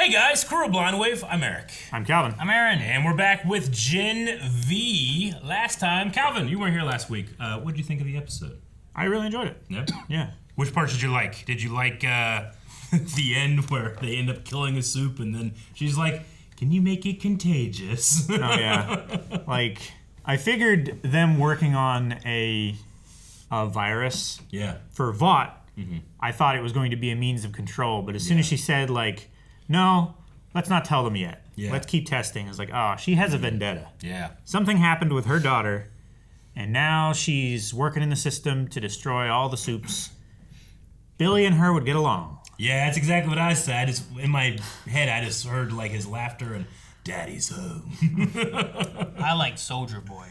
Hey guys, Crew of Blind Wave, I'm Eric. I'm Calvin. I'm Aaron. And we're back with Gen V. Last time, Calvin, you weren't here last week. What did you think of the episode? I really enjoyed it. Yeah? Yeah. Which parts did you like? Did you like the end where they end up killing a soup and then she's like, can you make it contagious? Oh, yeah. Like, I figured them working on a virus for Vought, I thought it was going to be a means of control, but as soon as she said, like, no, let's not tell them yet. Yeah. Let's keep testing. It's like, oh, she has a vendetta. Yeah. Something happened with her daughter, and now she's working in the system to destroy all the soups. Billy and her would get along. Yeah, that's exactly what I said. It's, in my head, I just heard like his laughter and Daddy's home. I liked Soldier Boy.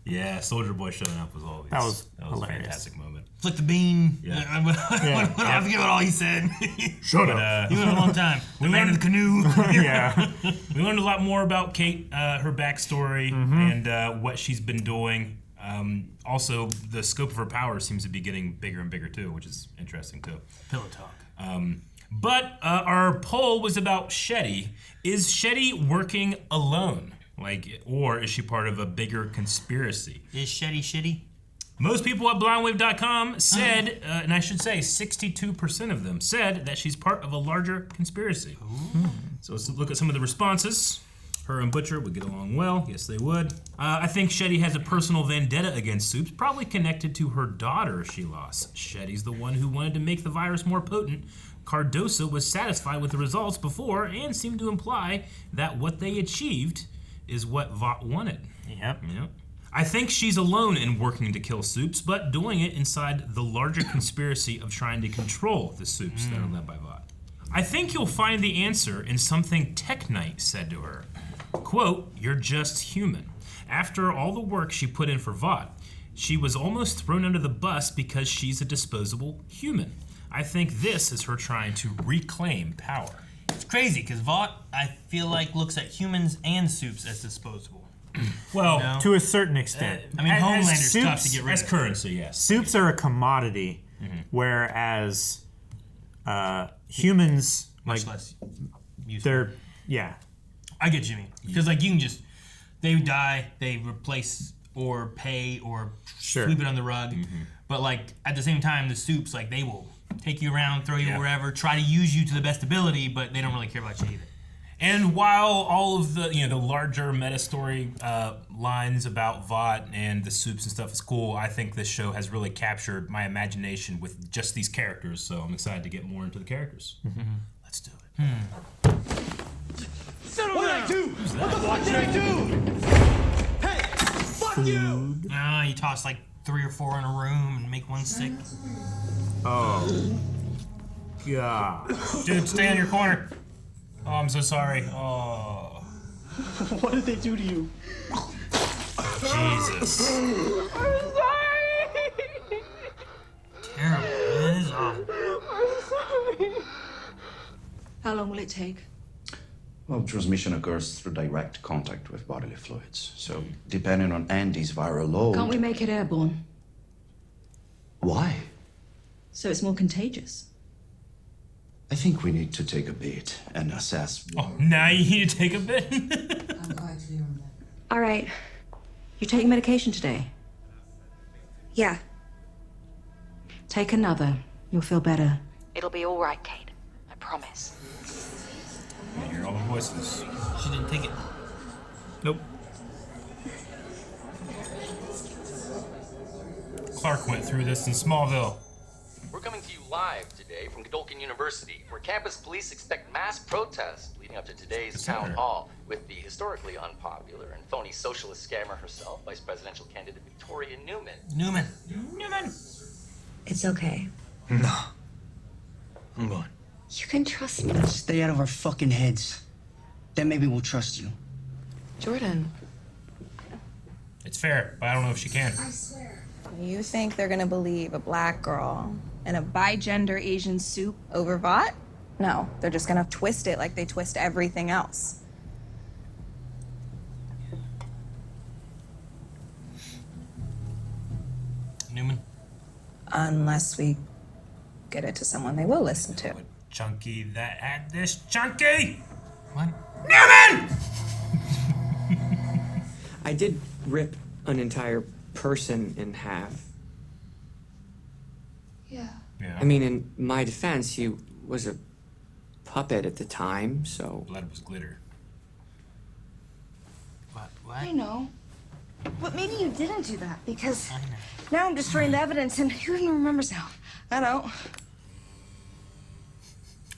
Yeah, Soldier Boy showing up was always That was a hilarious. fantastic moment. Flick the bean. Yeah. I forget what all he said. Shut up. He went a long time. The man in the canoe. Yeah. We learned a lot more about Cate, her backstory, and what she's been doing. Also, the scope of her power seems to be getting bigger and bigger too, which is interesting too. Pillow talk. But our poll was about Shetty. Is Shetty working alone? Like, or is she part of a bigger conspiracy? Is Shetty shitty? Most people at blindwave.com said, and I should say 62% of them said that she's part of a larger conspiracy. So let's look at some of the responses. Her and Butcher would get along well. Yes, they would. I think Shetty has a personal vendetta against Soups, probably connected to her daughter she lost. Shetty's the one who wanted to make the virus more potent. Cardoso was satisfied with the results before and seemed to imply that what they achieved is what Vought wanted. Yep. I think she's alone in working to kill Soups, but doing it inside the larger conspiracy of trying to control the Soups that are led by Vought. I think you'll find the answer in something Tech Knight said to her. Quote, "You're just human." After all the work she put in for Vought, she was almost thrown under the bus because she's a disposable human. I think this is her trying to reclaim power. It's crazy because Vought, I feel like, looks at humans and Soups as disposable. Well, You know? To a certain extent. I mean, As Homelander's tough to Soups- get rid as of. currency, yes. Soups are a commodity, whereas humans, Much like, less useful. they're, yeah. I get what you mean. Because, like, you can just, they die, they replace or pay or Sure. sweep it on the rug. But, like, at the same time, the Soups, like, they will take you around, throw you wherever, try to use you to the best ability, but they don't really care about you either. And while all of the the larger meta story lines about Vought and the Soups and stuff is cool, I think this show has really captured my imagination with just these characters. So I'm excited to get more into the characters. Let's do it. What did I do? What the fuck did I do? Hey, fuck you! You toss like 3 or 4 in a room and make one sick. Oh. God. Dude, stay in your corner. Oh, I'm so sorry. Oh, What did they do to you? Jesus. Terrible. It is awful. How long will it take? Well, transmission occurs through direct contact with bodily fluids. So, depending on Andy's viral load... Can't we make it airborne? Why? So it's more contagious. I think we need to take a beat and assess... Oh, now you need to take a bit. All right. You taking medication today? Yeah. Take another. You'll feel better. It'll be all right, Cate. I promise. I hear all the voices. She didn't take it. Nope. Clark went through this in Smallville. We're coming to you live today from Godolphin University, where campus police expect mass protests leading up to today's town hall with the historically unpopular and phony socialist scammer herself, Vice Presidential candidate Victoria Neuman. Newman. It's okay. No. I'm going. You can trust me. Stay out of our fucking heads. Then maybe we'll trust you. Jordan. It's fair, but I don't know if she can. You think they're gonna believe a black girl and a bi-gender Asian soup over Vought? No, they're just gonna twist it like they twist everything else. Neuman. Unless we get it to someone they will listen to. Chunky that had this chunky. What? Neuman! I did rip an entire person in half. Yeah. I mean, in my defense, he was a puppet at the time, so... Blood was glitter. What? I know. But maybe you didn't do that because now I'm destroying the evidence and who even remembers now? I don't.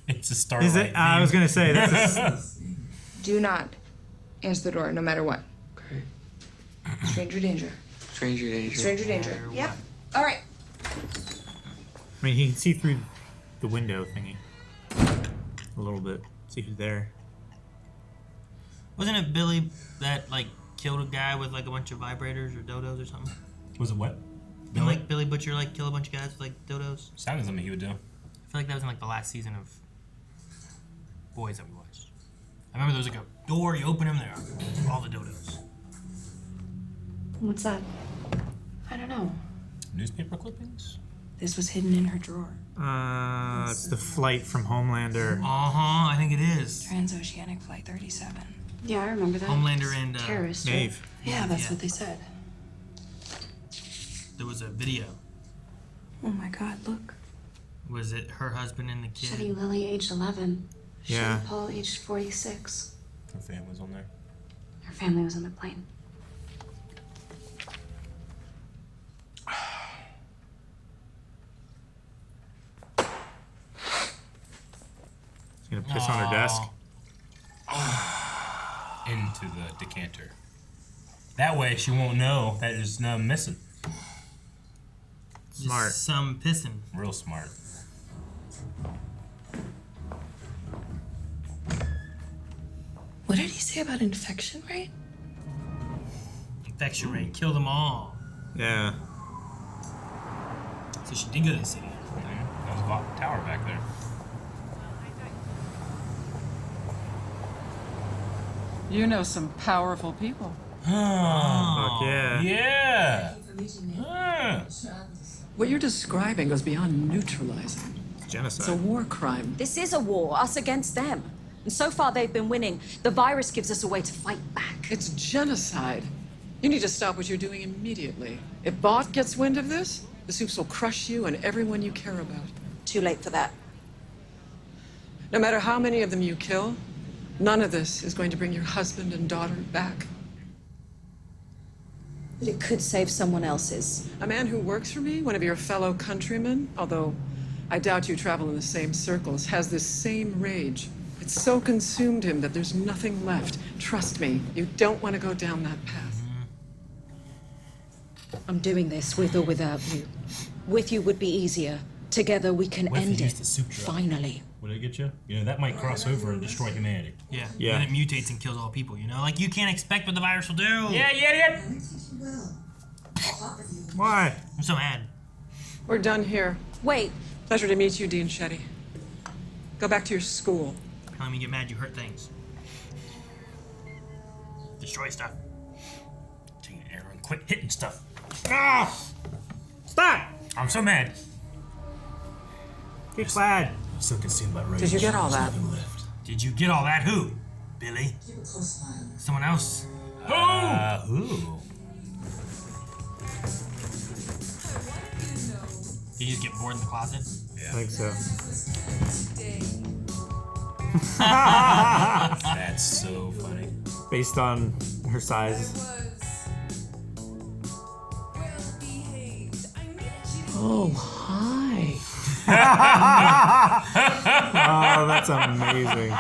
It's a Starlight. Is it? I was gonna say that's. Do not answer the door, no matter what. Okay. Stranger danger. Stranger danger. Stranger danger. Yep. All right. I mean, he can see through the window thingy a little bit. See who's there. Wasn't it Billy that like killed a guy with like a bunch of vibrators or dodos or something? Was it what? Didn't like Billy Butcher like kill a bunch of guys with like dodos? Sounded something he would do. I feel like that was in like the last season of Boys that we watched. I remember there was like a door, you open them, there are all the dodos. What's that? I don't know. Newspaper clippings? This was hidden in her drawer. It's the flight from Homelander. I think it is. Transoceanic Flight 37. Yeah, I remember that. Homelander and terrorist. Maeve. Yeah, that's what they said. There was a video. Oh my God! Look. Was it her husband and the kid? Shetty Lily, aged 11. Yeah. Shetty Paul, aged 46. Her family's on there. Her family was on the plane. She's gonna piss on her desk. Into the decanter. That way she won't know that there's no missing. Smart. Just some pissing. Real smart. What did he say about infection rate? Infection rate, kill them all. Yeah. So she did go to the city. That was a tower back there. You know some powerful people. Fuck yeah. Yeah. What you're describing goes beyond neutralizing. Genocide. It's a war crime. This is a war, us against them. And so far they've been winning. The virus gives us a way to fight back. It's genocide. You need to stop what you're doing immediately. If Bot gets wind of this, the soups will crush you and everyone you care about. Too late for that. No matter how many of them you kill, none of this is going to bring your husband and daughter back. But it could save someone else's. A man who works for me, one of your fellow countrymen, although I doubt you travel in the same circles, has this same rage. It's so consumed him that there's nothing left. Trust me, you don't want to go down that path. I'm doing this with or without you. With you would be easier. Together we can What if end he it. used the soup truck? Finally. Would it get you? You know, that might cross over and destroy humanity. Yeah. Yeah. And it mutates and kills all people, you know? Like, you can't expect what the virus will do. Yeah. Why? I'm so mad. We're done here. Wait. Pleasure to meet you, Dean Shetty. Go back to your school. Telling me you get mad, you hurt things. Destroy stuff. Take an arrow and quit hitting stuff. Ah! Stop! I'm so mad. Get glad. I'm so consumed by rage. Did you get all that? There's nothing left. Did you get all that? Who? Billy? Someone else? Who? Did you just get bored in the closet? I think so. That's so funny. Based on her size. Oh, hi. Oh, that's amazing.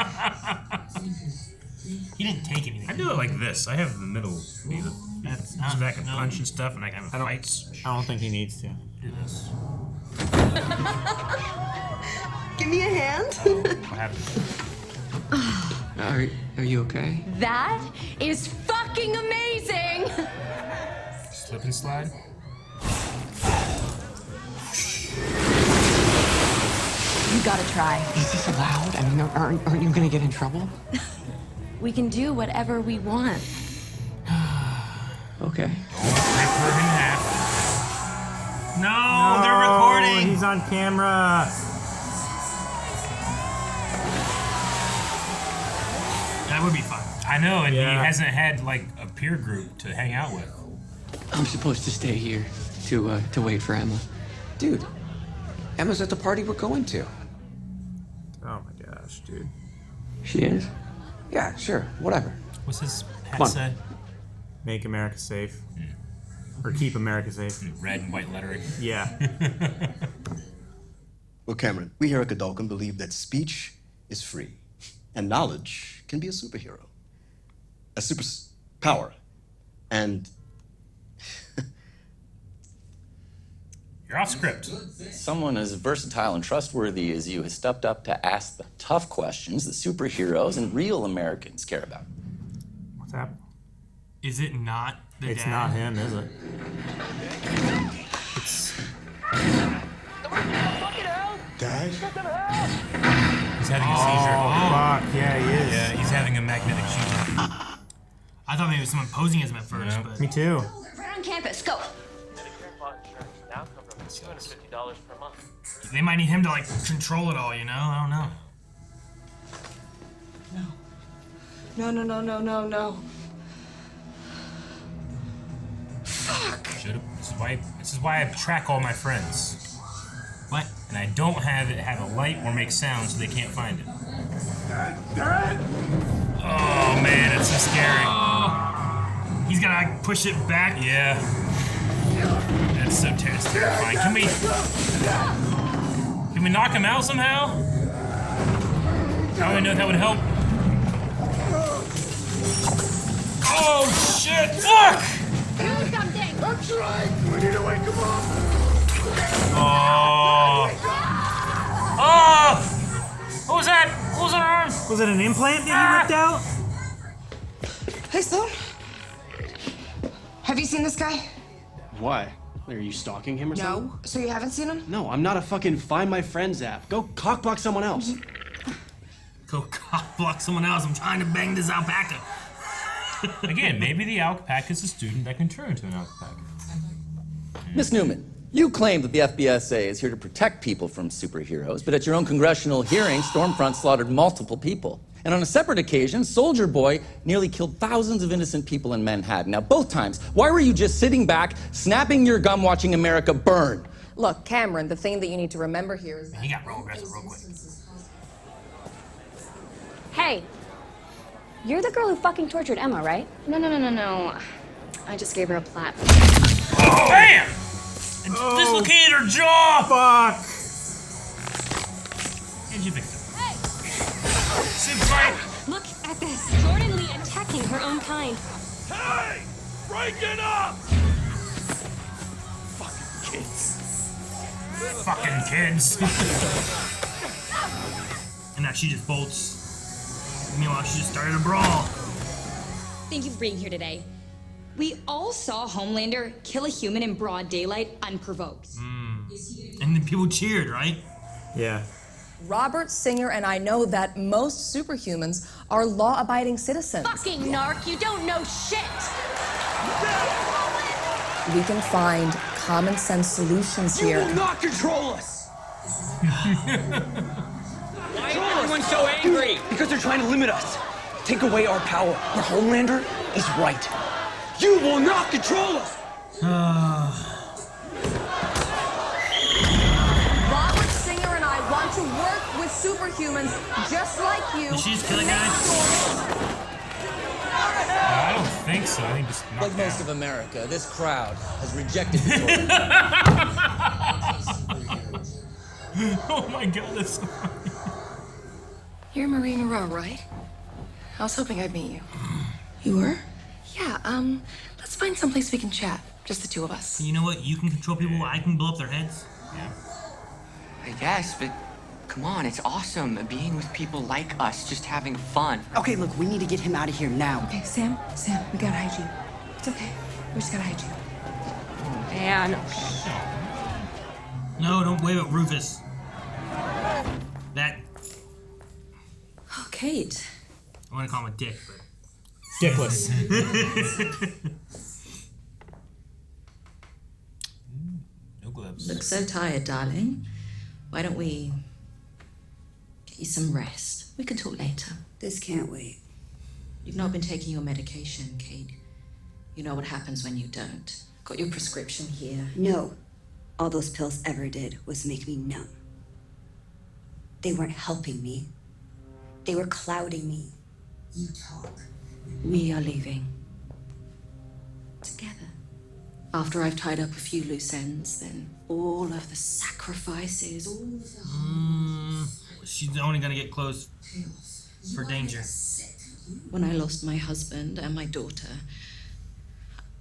He didn't take anything. I do it like this. I have the middle. So that I can punch and stuff, and I can have fights. I don't think he needs to. Do this. Give me a hand. What happened? Are you okay? That is fucking amazing! Slip and slide? You gotta try. Is this allowed? I mean, aren't you gonna get in trouble? We can do whatever we want. Okay. Rip her in half. No, they're recording. He's on camera. That would be fun. I know, and Yeah. he hasn't had like a peer group to hang out with. I'm supposed to stay here to wait for Emma. Dude, Emma's at the party we're going to. Oh my gosh, dude. She is? Yeah, sure, whatever. What's his Come hat on. say? Make America safe. Or keep America safe. Red and white lettering. Yeah. Well, Cameron, we here at Godolphin believe that speech is free, and knowledge can be a superhero, a power, and You're off script. Someone as versatile and trustworthy as you has stepped up to ask the tough questions that superheroes and real Americans care about. What's happening? Is it not the It's dad? not him, is it? It's... Dad? He's having a seizure. Fuck, yeah, he is. Yeah, he's having a magnetic seizure. I thought maybe it was someone posing as him at first, Yeah. but... Me too. Right on campus, go. Now cover up to $250 per month. They might need him to, like, control it all, you know? I don't know. No. Should've. This is why I track all my friends. What? And I don't have it have a light or make sound so they can't find it. Oh man, it's so scary. He's gotta, like, push it back. Yeah. That's so terrifying. Can we knock him out somehow? I don't even know if that would help. Oh shit! Fuck! Do something. I'm trying. We need to wake him up. Oh! Oh! What was that? What was that arm? Was it an implant that he ripped out? Hey, Sloan. Have you seen this guy? Why? Are you stalking him or something? No. So you haven't seen him? No, I'm not a fucking Find My Friends app. Go cockblock someone else. Go cock block someone else. I'm trying to bang this alpaca. Again, maybe the alpaca is a student that can turn into an alpaca. Miss Newman, you claim that the FBSA is here to protect people from superheroes, but at your own congressional hearing, Stormfront slaughtered multiple people. And on a separate occasion, Soldier Boy nearly killed thousands of innocent people in Manhattan. Now, both times, why were you just sitting back, snapping your gum, watching America burn? Look, Cameron, the thing that you need to remember here is that... He got real aggressive real quick. Hey, you're the girl who fucking tortured Emma, right? No. I just gave her a platform. Oh, bam! Dislocated her jaw! Fuck! And you fixed it. Look at this. Jordan Lee attacking her own kind. Hey! Break it up! Fucking kids. And now she just bolts. Meanwhile, she just started a brawl. Thank you for being here today. We all saw Homelander kill a human in broad daylight unprovoked. And then people cheered, right? Yeah. Robert Singer and I know that most superhumans are law-abiding citizens. Fucking narc, you don't know shit! We can find common sense solutions You here. will not control us! Why is everyone so angry? Because they're trying to limit us. Take away our power. But Homelander is right. You will not control us! Robert Singer and I want to work with superhumans just like you. Did she just kill a guy? I don't think so. I think just Like most of America, this crowd has rejected the Oh my god, that's so funny. You're Marie Moreau, right? I was hoping I'd meet you. You were? Yeah, let's find someplace we can chat. Just the two of us. You know what? You can control people, I can blow up their heads. I guess, but come on, it's awesome being with people like us, just having fun. Okay, look, we need to get him out of here now. Okay, Sam, we gotta hide you. It's okay. We just gotta hide you. Man. No, don't wave at Rufus. That, Oh, Kate. I want to call him a dick, but... Dickless. No gloves. Look so tired, darling. Why don't we get you some rest? We can talk later. This can't wait. You've not been taking your medication, Cate. You know what happens when you don't. Got your prescription here. No. All those pills ever did was make me numb. They weren't helping me. They were clouding me. You talk. We are leaving. Together. After I've tied up a few loose ends, then all of the sacrifices, all of the She's only gonna get close for danger. When I lost my husband and my daughter,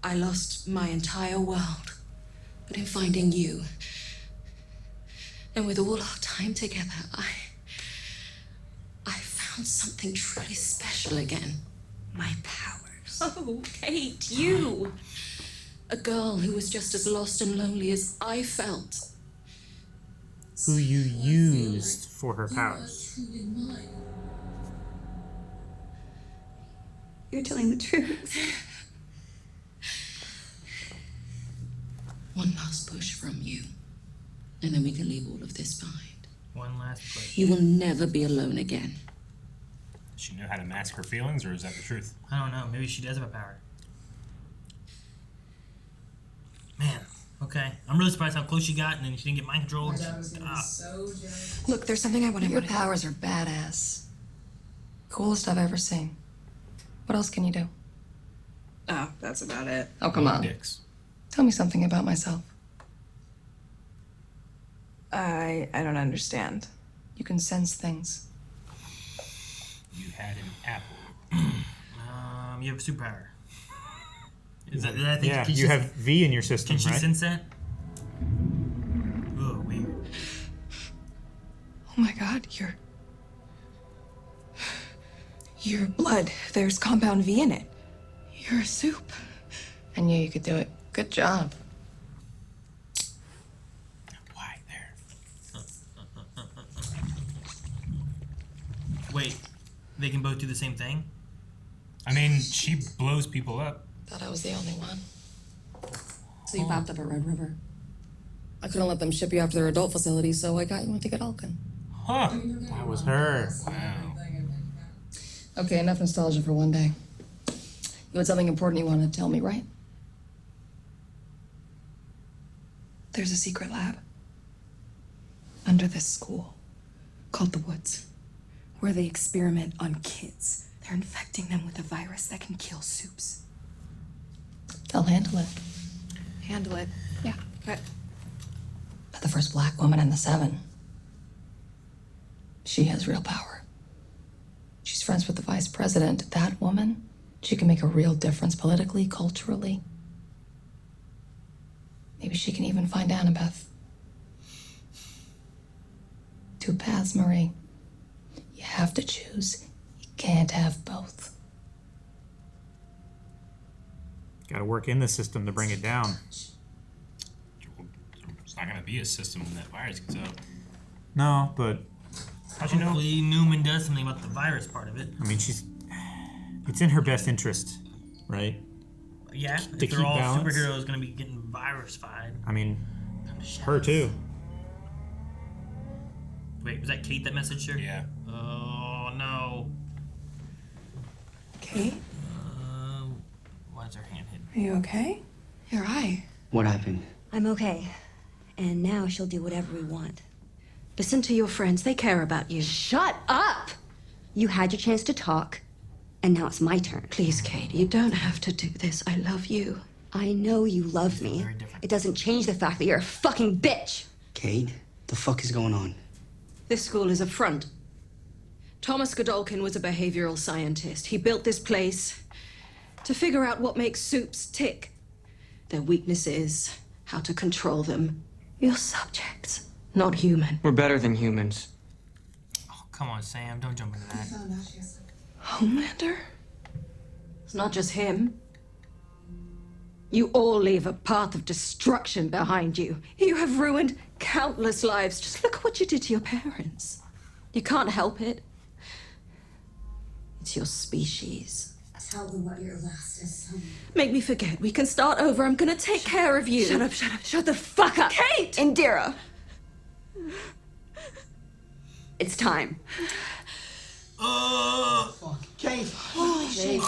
I lost my entire world. But in finding you, and with all our time together, I found something truly special again. My powers. Oh, Cate, you! A girl who was just as lost and lonely as I felt. Who you used for her powers. You're telling the truth. One last push from you, and then we can leave all of this behind. One last push. You will never be alone again. Does she know how to mask her feelings, or is that the truth? I don't know. Maybe she does have a power. Man, okay. I'm really surprised how close she got, and then she didn't get mind controlled. Look, there's something I want to. Your powers are badass. Coolest I've ever seen. What else can you do? Oh, that's about it. Oh, come on. Dicks. Tell me something about myself. I don't understand. You can sense things. You had an apple. You have a superpower. Is that I think Yeah, can you have V in your system, Can she right? sense that? Oh, weird. Oh my god, your blood. There's compound V in it. You're a soup. I knew you could do it. Good job. Why there? Wait, they can both do the same thing? I mean, she blows people up. Thought I was the only one. So you popped up at Red River. I couldn't let them ship you off to their adult facility, so I got you into Godolphin. Huh. That was her. Wow. Okay, enough nostalgia for one day. You had something important you wanted to tell me, right? There's a secret lab under this school called the Woods, where they experiment on kids. They're infecting them with a virus that can kill soups. They'll handle it. Handle it. Yeah. But the first black woman in the 7. She has real power. She's friends with the vice president. That woman, she can make a real difference politically, culturally. Maybe she can even find Annabeth. 2 paths, Marie. You have to choose. You can't have both. Got to work in the system to bring it down. It's not going to be a system when that virus gets out. No, but how'd you know? Hopefully Neuman does something about the virus part of it. I mean, it's in her best interest, right? Yeah, To if keep they're all balance. superheroes going to be getting virus-fied. I mean, her too. Wait, was that Cate that messaged her? Yeah. Oh, no. Cate? Why is her hand hidden? Are you okay? Your eye. What happened? I'm okay. And now she'll do whatever we want. Listen to your friends. They care about you. Shut up! You had your chance to talk, and now it's my turn. Please, Cate, you don't have to do this. I love you. I know you love me. It doesn't change the fact that you're a fucking bitch. Cate, the fuck is going on? This school is a front. Thomas Godolphin was a behavioral scientist. He built this place to figure out what makes soups tick. Their weaknesses, how to control them. You're subjects, not human. We're better than humans. Oh, come on, Sam. Don't jump into that. Homelander? It's not just him. You all leave a path of destruction behind you. You have ruined countless lives. Just look at what you did to your parents. You can't help it. It's your species. Tell them what your last is. Make me forget. We can start over. I'm gonna take care of you. Shut up, shut up. Shut the fuck up. Cate! Indira. It's time. Fuck. Cate! Holy shit.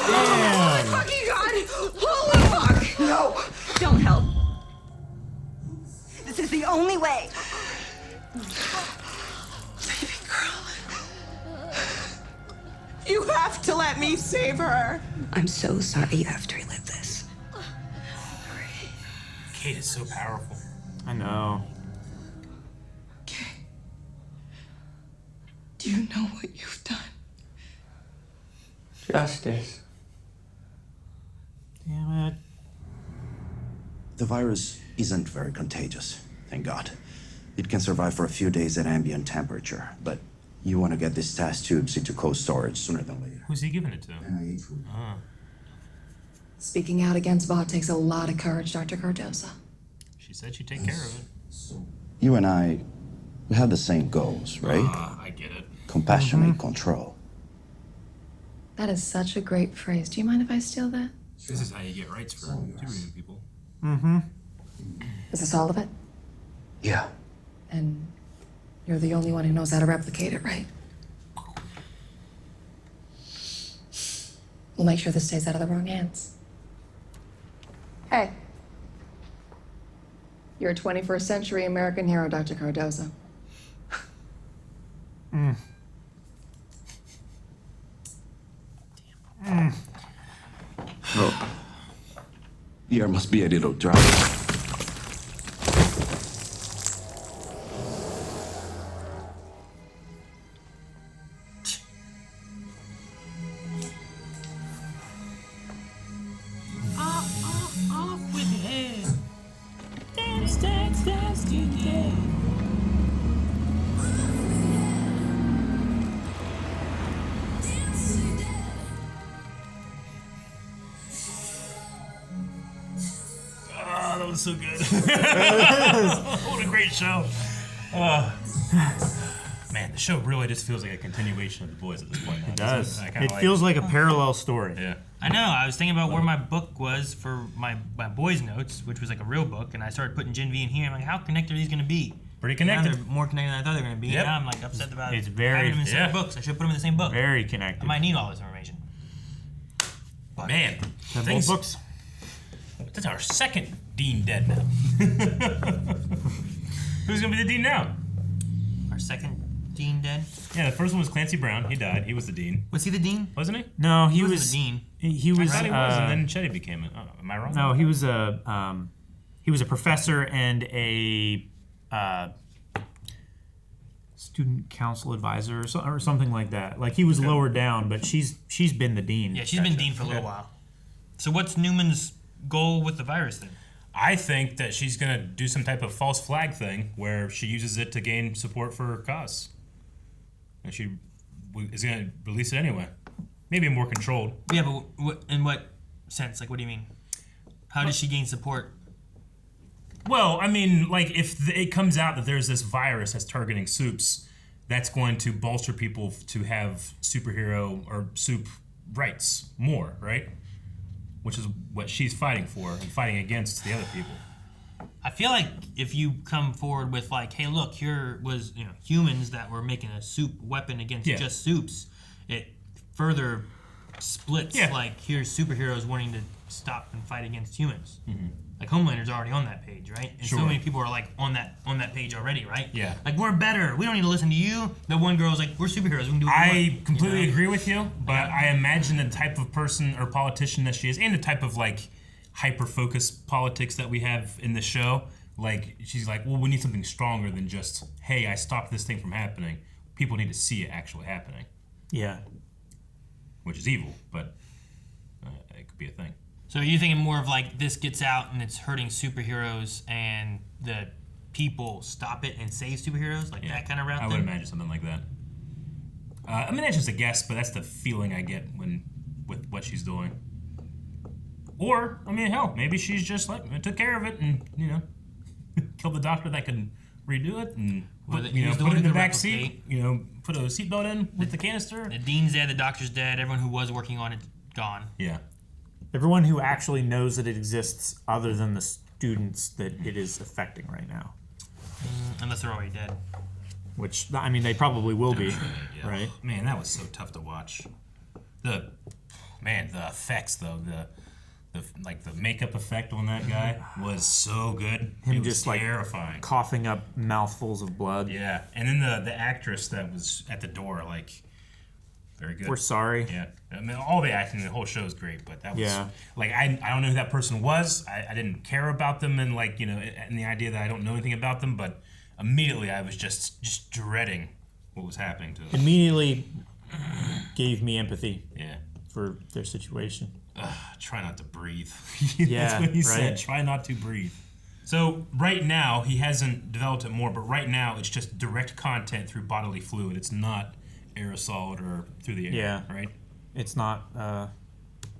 Damn. Fucking God! Holy fuck! No! Don't help. This is the only way. Baby girl. You have to let me save her. I'm so sorry you have to relive this. Cate is so powerful. I know. Do you know what you've done? Justice. Damn it. The virus isn't very contagious, thank God. It can survive for a few days at ambient temperature, but you want to get these test tubes into cold storage sooner than later. Who's he giving it to? NIH would. Speaking out against Vought takes a lot of courage, Dr. Cardoza. She said she'd take care of it. You and I, we have the same goals, right? I get it. Compassionate control. That is such a great phrase. Do you mind if I steal that? This is how you get rights for superhuman people. Mm-hmm. Is this all of it? Yeah. And you're the only one who knows how to replicate it, right? We'll make sure this stays out of the wrong hands. Hey. You're a 21st century American hero, Dr. Cardoza. Oh. The air must be a little dry. Off with your head. Dance, dance, dance today. Oh, that was so good. What a great show. Man, the show really just feels like a continuation of The Boys at this point. It does. It feels like a parallel story. Yeah. I know. I was thinking about where my book was for my boys' notes, which was like a real book, and I started putting Gen V in here. I'm like, how connected are these going to be? Pretty connected. Now they're more connected than I thought they were going to be. Yep. Now I'm like upset about It's very- having them in separate Yeah. books. I should put them in the same book. Very connected. I might need all this information. But Man, Both things, books. that's our second Dean dead now. Who's going to be the Dean now? Our second Dean dead? Yeah, the first one was Clancy Brown. He died. He was the Dean. Was he the Dean? Wasn't he? No, he wasn't was the Dean. He was. I thought he was, and then Shetty became it. Oh, am I wrong? No, he was a professor and a student council advisor or something like that. Like he was lower down, but she's been the dean. Yeah, she's been Dean for a little while. So what's Neuman's goal with the virus then? I think that she's going to do some type of false flag thing where she uses it to gain support for her cause. And she is going to release it anyway. Maybe more controlled. Yeah, but in what sense? Like, what do you mean? How does she gain support? Well, I mean, like, if it comes out that there's this virus that's targeting soups, that's going to bolster people to have superhero or soup rights more, right? Which is what she's fighting for and fighting against the other people. I feel like if you come forward with like, hey, look, here was humans that were making a soup weapon against just soups, it further splits. Yeah. Like here's superheroes wanting to stop and fight against humans. Mm-hmm. Like Homelander's already on that page, right? And Sure. so many people are like on that page already, right? Yeah. Like we're better. We don't need to listen to you. The one girl's like, we're superheroes. We can do what we I want. completely agree with you, but I imagine the type of person or politician that she is, and the type of like hyper-focused politics that we have in the show, like she's like, well, we need something stronger than just, hey, I stopped this thing from happening. People need to see it actually happening. Yeah. Which is evil, but it could be a thing. So are you thinking more of like this gets out and it's hurting superheroes and the people stop it and save superheroes? Like that kind of route? I would imagine something like that. I mean, that's just a guess, but that's the feeling I get with what she's doing. Or, I mean, hell, maybe she's just like, I took care of it and, killed the doctor that could redo it and put it in the back seat, put a seatbelt in with the canister. The dean's dead, the doctor's dead, everyone who was working on it gone. Yeah. Everyone who actually knows that it exists other than the students that it is affecting right now. Unless they're already dead. Which, I mean, they probably will be, Yeah. right? Man, that was so tough to watch. The effects though, the makeup effect on that guy was so good. Him It was just like terrifying. coughing up mouthfuls of blood. Yeah, and then the actress that was at the door, like, very good. We're sorry. Yeah, I mean, all the acting in the whole show is great, but that was Yeah. like I don't know who that person was. I didn't care about them, and like and the idea that I don't know anything about them, but immediately I was just dreading what was happening to them. Immediately gave me empathy. Yeah. For their situation. Try not to breathe. Yeah, That's what he right. said. Try not to breathe. So right now, he hasn't developed it more, but right now it's just direct content through bodily fluid. It's not aerosol or through the air. Yeah. Right? It's not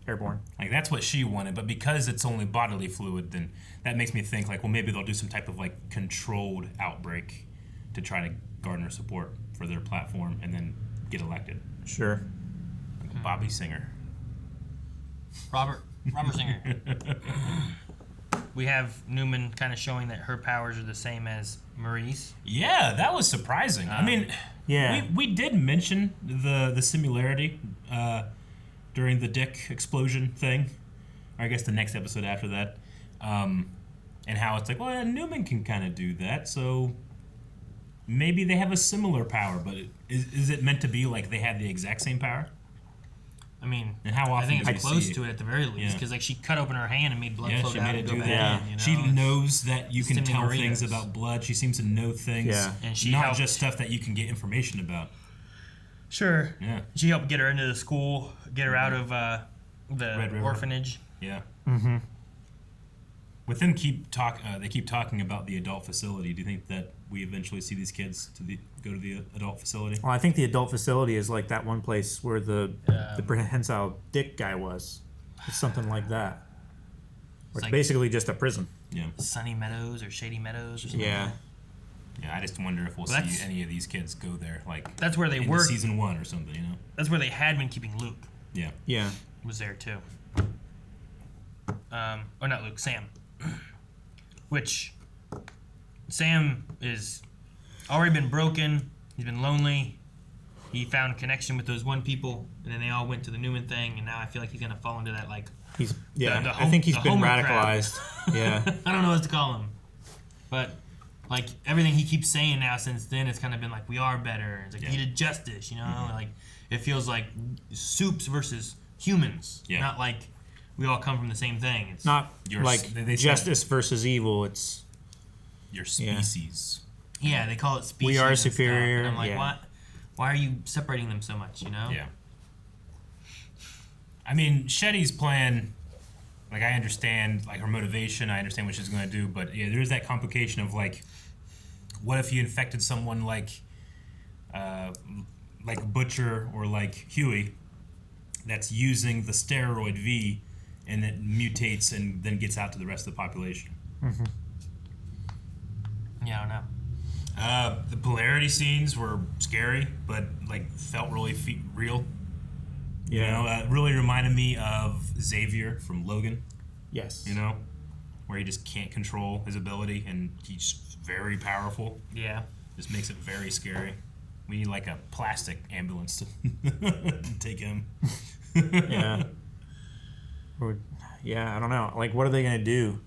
airborne. Like, that's what she wanted, but because it's only bodily fluid, then that makes me think, like, well, maybe they'll do some type of, like, controlled outbreak to try to garner support for their platform and then get elected. Sure. Like Bobby Singer. Robert Singer. We have Neuman kind of showing that her powers are the same as Marie's. Yeah, that was surprising. I mean, yeah, we did mention the similarity during the dick explosion thing, or I guess the next episode after that, and how it's like, well, Neuman can kind of do that, so maybe they have a similar power, but is it meant to be like they have the exact same power? I mean, and how often I think does it's he close see to it at the very least, because like she cut open her hand and made blood flow she down made and it go do back that. in. You know? She knows that you can tell Stimulatorias. things about blood. She seems to know things, And she not helped- just stuff that you can get information about. Sure. Yeah. She helped get her into the school, get her out of the Red River. orphanage. Yeah. Mm-hmm. With them they keep talking about the adult facility. Do you think that we eventually see these kids go to the adult facility? Well, I think the adult facility is like that one place where the prehensile dick guy was. It's something like that. It's like- basically just a prison. Yeah. Sunny Meadows or Shady Meadows or something. Yeah. Like that. Yeah, I just wonder if we'll Well, see that's- any of these kids go there. Like, That's where they into work. season 1 or something, you know? That's where they had been keeping Luke. Yeah. Yeah. Was there too. Or not Luke, Sam. Which Sam is already been broken. He's been lonely. He found connection with those one people, and then they all went to the Neuman thing. And now I feel like he's gonna fall into that like. I the think he's the been homo crowd. radicalized. Yeah. I don't know what to call him, but like everything he keeps saying now since then, it's kind of been like we are better. It's like needed justice, you know. Like it feels like soups versus humans, not like we all come from the same thing. It's Not Your- like they said- justice versus evil. It's Your species. Yeah, they call it species. We are and stuff, superior, and I'm like, yeah. why are you separating them so much? You know? Yeah. I mean, Shetty's plan, like, I understand, like, her motivation. I understand what she's going to do. But, yeah, there's that complication of, like, what if you infected someone like Butcher or like Huey that's using the steroid V and it mutates and then gets out to the rest of the population? Mm-hmm. Yeah, I don't know. The Polarity scenes were scary, but, like, felt really real. You know, it really reminded me of Xavier from Logan. Yes. You know, where he just can't control his ability and he's very powerful. Yeah. Just makes it very scary. We need like a plastic ambulance to take him. Yeah. I don't know. Like, what are they going to do?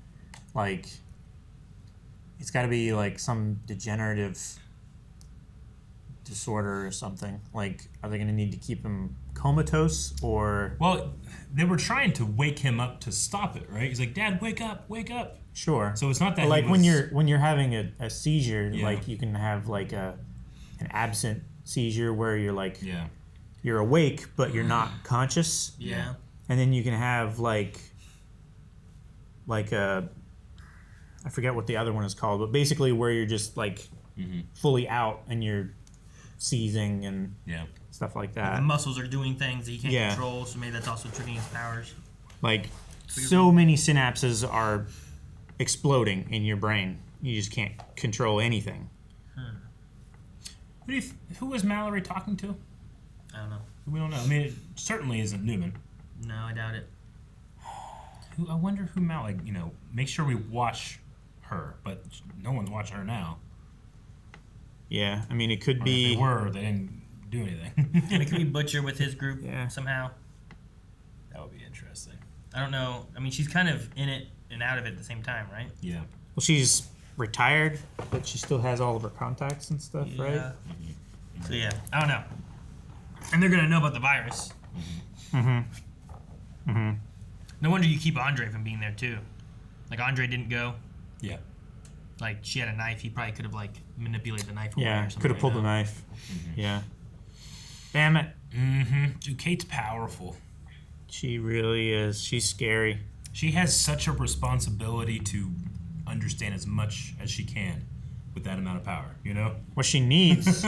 Like, it's got to be like some degenerative disorder or something. Like, are they going to need to keep him comatose or? Well, they were trying to wake him up to stop it, right? He's like, "Dad, wake up, wake up." Sure. So it's not that But, like he when was- you're having a seizure, Yeah. like you can have like an absent seizure where you're like Yeah. you're awake but you're not conscious. Yeah. And then you can have like a I forget what the other one is called, but basically where you're just like fully out and you're seizing and stuff like that. The muscles are doing things that he can't Yeah. control, so maybe that's also triggering his powers. Like so many synapses are exploding in your brain. You just can't control anything. Who was Mallory talking to? I don't know. We don't know. I mean, it certainly isn't Neuman. No, I doubt it. I wonder who Mallory. You know, make sure we watch her, but no one's watching her now. Yeah, I mean it could Or be. if they were, they didn't do anything. And it could be Butcher with his group somehow. That would be interesting. I don't know. I mean, she's kind of in it and out of it at the same time, right? Yeah. Well, she's retired, but she still has all of her contacts and stuff, right? So yeah, I don't know. And they're gonna know about the virus. No wonder you keep Andre from being there too. Like Andre didn't go. Yeah. Like she had a knife. He probably could have like manipulated the knife away Yeah, or something. could have pulled the knife. Yeah. Damn it. Dude, Kate's powerful. She really is. She's scary. She has such a responsibility to understand as much as she can with that amount of power, you know? What she needs,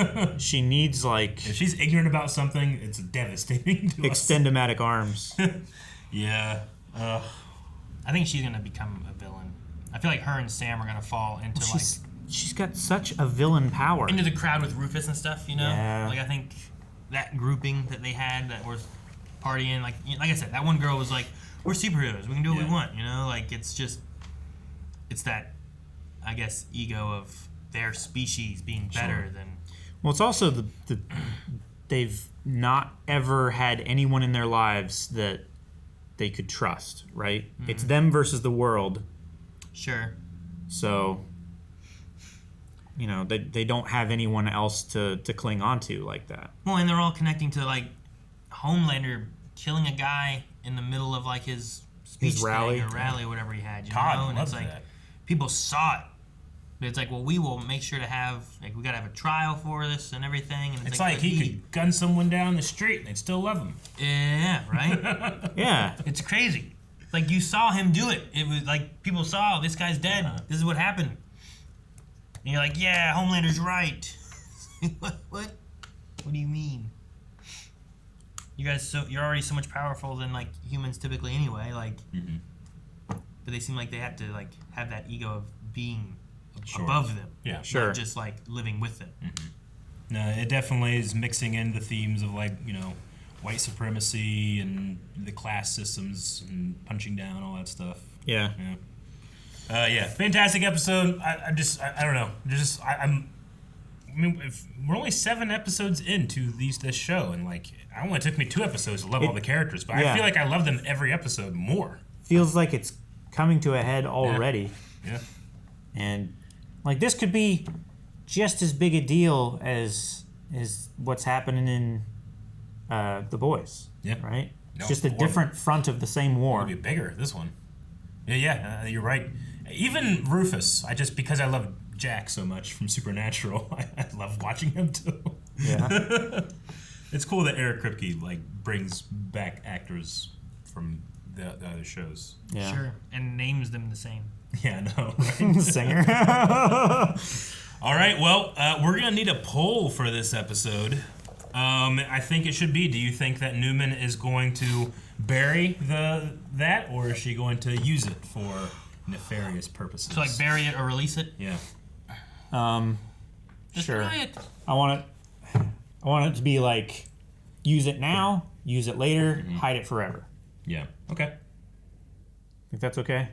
like... If she's ignorant about something, it's devastating to us. Extend-o-matic arms. Yeah. I think she's gonna become a villain. I feel like her and Sam are gonna fall into She's got such a villain power. into the crowd with Rufus and stuff, you know? Yeah. Like I think that grouping that they had that was partying, like I said, that one girl was like, we're superheroes, we can do what we want, you know? Like it's that, I guess, ego of their species being better than... Well, it's also the they've not ever had anyone in their lives that they could trust, right? It's them versus the world. Sure. So, you know, they don't have anyone else to cling on to like that. Well, and they're all connecting to, like, Homelander killing a guy in the middle of, like, his speech His rally. thing or rally or whatever he had, you Todd know? And it's loved like, that. people saw it. But it's like, well, we will make sure to have, like, we got to have a trial for this and everything. And It's like he could gun someone down the street and they'd still love him. Yeah, right? Yeah. It's crazy. Like, you saw him do it. It was like, people saw, this guy's dead. This is what happened. And you're like, yeah, Homelander's right. What? What do you mean? You guys, you're already so much powerful than, like, humans typically anyway. Like, but they seem like they have to, like, have that ego of being above them. Yeah, Not just, like, living with them. No, it definitely is mixing in the themes of, like, you know, white supremacy and the class systems and punching down, all that stuff. Yeah. Yeah, fantastic episode. I don't know. I mean, if we're only 7 episodes into this show, and like, it only took me 2 episodes to love all the characters, but I feel like I love them every episode more. Feels like it's coming to a head already. Yeah. And like this could be just as big a deal as what's happening in The Boys. Yeah. Right? No, It's just a war. different front of the same war. It'll be bigger, this one. Yeah, you're right. Even Rufus, because I love Jack so much from Supernatural, I love watching him too. Yeah. It's cool that Eric Kripke like brings back actors from the other shows. Yeah. Sure. And names them the same. Yeah, I know, right? Singer. All right, well, we're going to need a poll for this episode. I think it should be, do you think that Neuman is going to bury that, or is she going to use it for nefarious purposes? So, like, bury it or release it? Yeah. Just Sure. try it. I want it to be like, use it now, use it later, hide it forever. Yeah. Okay. Think that's okay?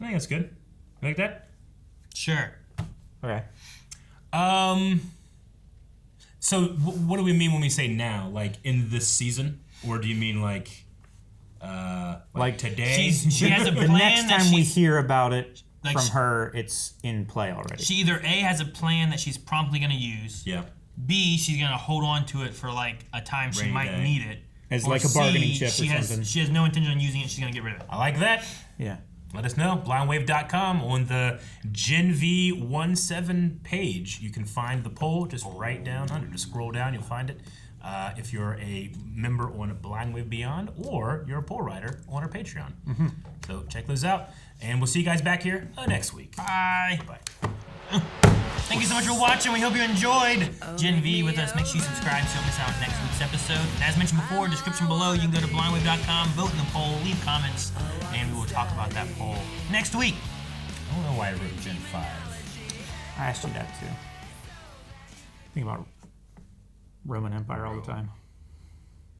I think that's good. You like that? Sure. Okay. So what do we mean when we say now? Like in this season, or do you mean like today? She has a The plan next that time we she's... hear about it Like from she- her, it's in play already. She either A, has a plan that she's promptly going to use. Yeah. B, she's going to hold on to it for like a time she Rainy might day. need it. As Or like a bargaining chip or she has, something. She has no intention on using it. She's going to get rid of it. I like that. Yeah. Let us know. blindwave.com on the Gen V17 page. You can find the poll just right down under. Just scroll down, you'll find it. If you're a member on Blindwave Beyond, or you're a poll writer on our Patreon. So check those out, and we'll see you guys back here next week. Bye. Bye. Thank you so much for watching. We hope you enjoyed Gen V with us. Make sure you subscribe so you don't miss out on next week's episode. And as mentioned before, description below, you can go to blindwave.com, vote in the poll, leave comments, and we will talk about that poll next week. I don't know why I wrote Gen 5. I asked you that too. Think about Roman Empire all the time.